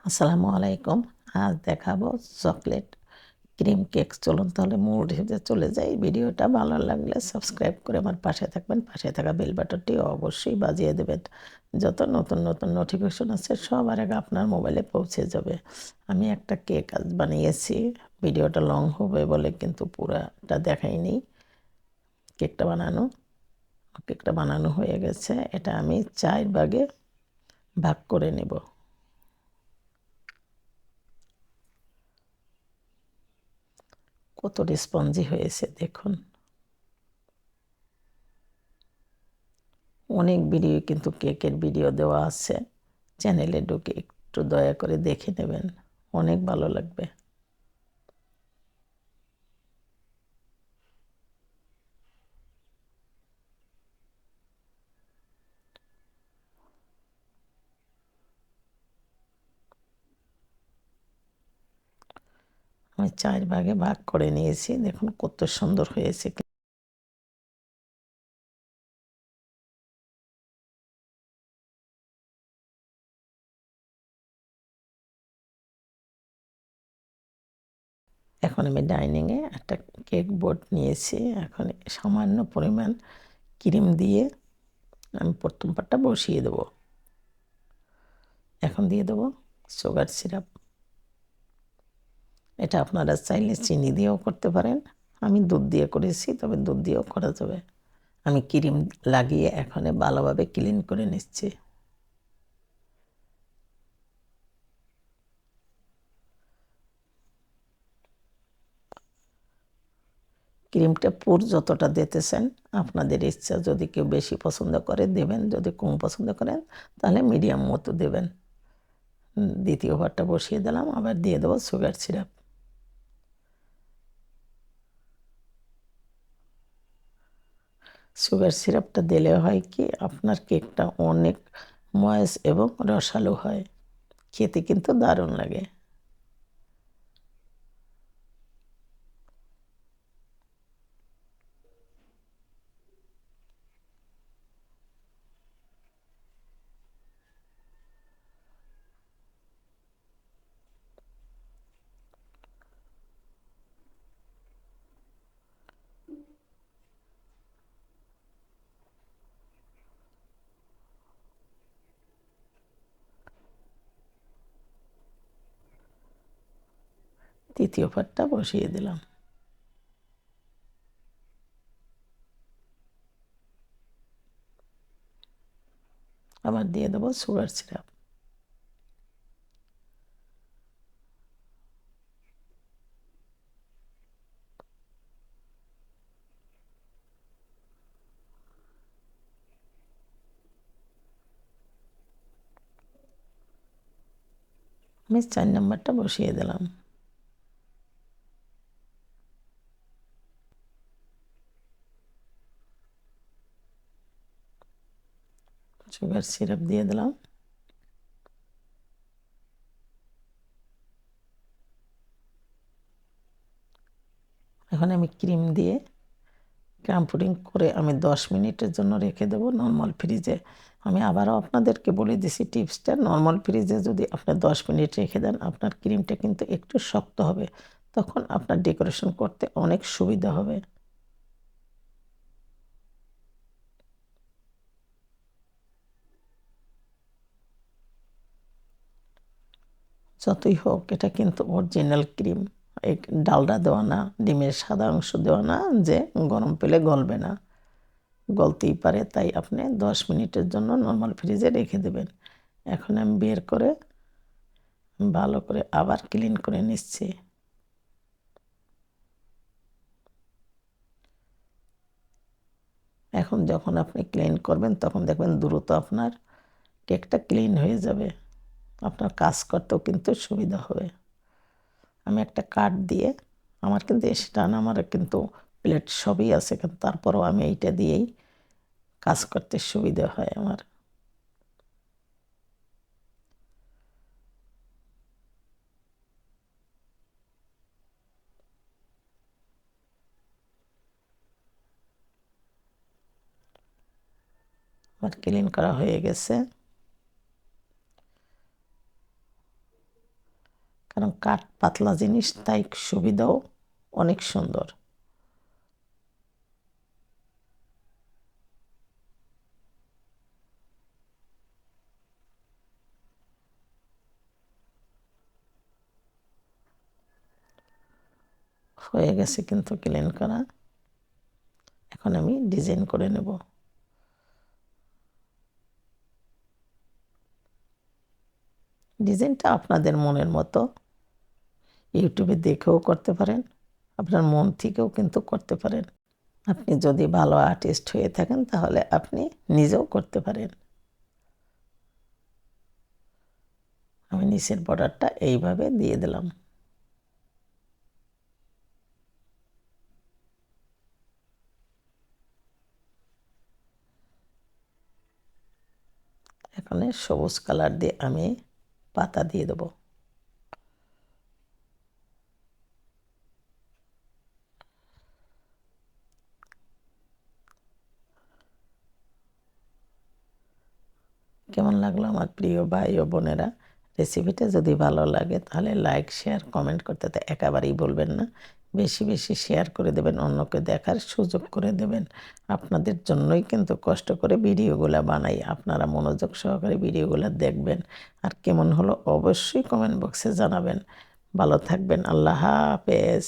আসসালামু আলাইকুম। আজ দেখাবো চকলেট ক্রিম কেক। চলুন তাহলে মূল রেসিপিতে চলে যাই। ভিডিওটা ভালো লাগলে সাবস্ক্রাইব করে আমার পাশে থাকবেন। পাশে থাকা বেল বাটনটি অবশ্যই বাজিয়ে দেবেন। যত নতুন নতুন নোটিফিকেশন আছে সবার আগে আপনার মোবাইলে পৌঁছে যাবে। আমি একটা কেক আজ বানিয়েছি। ভিডিওটা লং হবে বলে কিন্তু পুরাটা দেখাইনি। কেকটা বানানো হয়ে গেছে। এটা আমি 4 ভাগে ভাগ করে নেব। কত স্পঞ্জি হয়েছে দেখুন। অনেক ভিডিও কিন্তু কেকের ভিডিও দেওয়া আছে, চ্যানেলে ঢুকে একটু দয়া করে দেখে নেবেন, অনেক ভালো লাগবে। আমি 4 ভাগে ভাগ করে নিয়েছি, দেখুন কত সুন্দর হয়েছে। এখন আমি ডাইনিংয়ে একটা কেক বোর্ড নিয়েছি। এখন সামান্য পরিমাণ ক্রিম দিয়ে আমি প্রথম পার্টটা বসিয়ে দেব। এখন দিয়ে দেব সুগার সিরাপ। এটা আপনারা চাইলে চিনি দিয়েও করতে পারেন। আমি দুধ দিয়ে করেছি, তবে দুধ দিয়েও করা যাবে। আমি ক্রিম লাগিয়ে এখন ভালোভাবে ক্লিন করে নিচ্ছি। ক্রিমটা পুর যতটা দিতেছেন আপনাদের ইচ্ছা, যদি কেউ বেশি পছন্দ করে দেবেন, যদি কম পছন্দ করেন তাহলে মিডিয়াম মতো দেবেন। দ্বিতীয় ভাগটা বসিয়ে দিলাম, আবার দিয়ে দেবো সুগার সিরাপ। সুগার সিরাপটা দিলে হয় কি, আপনার কেকটা অনেক ময়েস এবং রসালো হয়, খেতে কিন্তু দারুণ লাগে। তৃতীয় ভাগটা বসিয়ে দিলাম, আবার দিয়ে দেবো সুগার সিরাপ। আমি 4 নম্বরটা বসিয়ে দিলাম। সুগার সিরাপ দিয়ে দিলাম। এখন আমি ক্রিম দিয়ে ক্রাম পুডিং করে আমি 10 মিনিটের জন্য রেখে দেবো নর্মাল ফ্রিজে। আমি আবারও আপনাদেরকে বলে দিছি টিপসটা, নর্মাল ফ্রিজে যদি আপনি 10 মিনিট রেখে দেন আপনার ক্রিমটা কিন্তু একটু শক্ত হবে, তখন আপনার ডেকোরেশন করতে অনেক সুবিধা হবে। যতই হোক এটা কিন্তু অরিজিনাল ক্রিম, এই ডালডা দেওয়া না, ডিমের সাদা অংশ দেওয়া না যে গরম পেলে গলবে না, গলতেই পারে। তাই আপনি 10 মিনিটের জন্য নর্মাল ফ্রিজে রেখে দেবেন। এখন আমি বের করে ভালো করে আবার ক্লিন করে নিচ্ছি। এখন যখন আপনি ক্লিন করবেন তখন দেখবেন দ্রুত আপনার কেকটা ক্লিন হয়ে যাবে, আপনার কাজ করতেও কিন্তু সুবিধা হবে। আমি একটা কাঠ দিয়ে, আমার কিন্তু স্ট্যান্ড, আমার কিন্তু প্লেট সবই আছে, কিন্তু তারপরেও আমি এইটা দিয়েই কাজ করতে সুবিধা হয় আমার। আমার ক্লিন করা হয়ে গেছে। কারণ কাঠ পাতলা জিনিস, তাই সুবিধাও অনেক সুন্দর। হয়ে গেছে কিন্তু ক্লিন করা। এখন আমি ডিজাইন করে নেব। ডিজাইনটা আপনাদের মনের মতো ইউটিউবে দেখেও করতে পারেন, আপনার মন থেকেও কিন্তু করতে পারেন। আপনি যদি ভালো আর্টিস্ট হয়ে থাকেন তাহলে আপনি নিজেও করতে পারেন। আমি নিচের বর্ডারটা এইভাবে দিয়ে দিলাম। এখানে সবুজ কালার দিয়ে আমি পাতা দিয়ে দেব। কেমন লাগলো আমার প্রিয় ভাই ও বোনেরা? রেসিপিটা যদি ভালো লাগে তাহলে লাইক, শেয়ার, কমেন্ট করতে তো একেবারেই বলবেন না। বেশি বেশি শেয়ার করে দেবেন, অন্যকে দেখার সুযোগ করে দেবেন। আপনাদের জন্যই কিন্তু কষ্ট করে ভিডিওগুলো বানাই। আপনারা মনোযোগ সহকারে ভিডিওগুলো দেখবেন, আর কেমন হলো অবশ্যই কমেন্ট বক্সে জানাবেন। ভালো থাকবেন। আল্লাহ হাফেজ।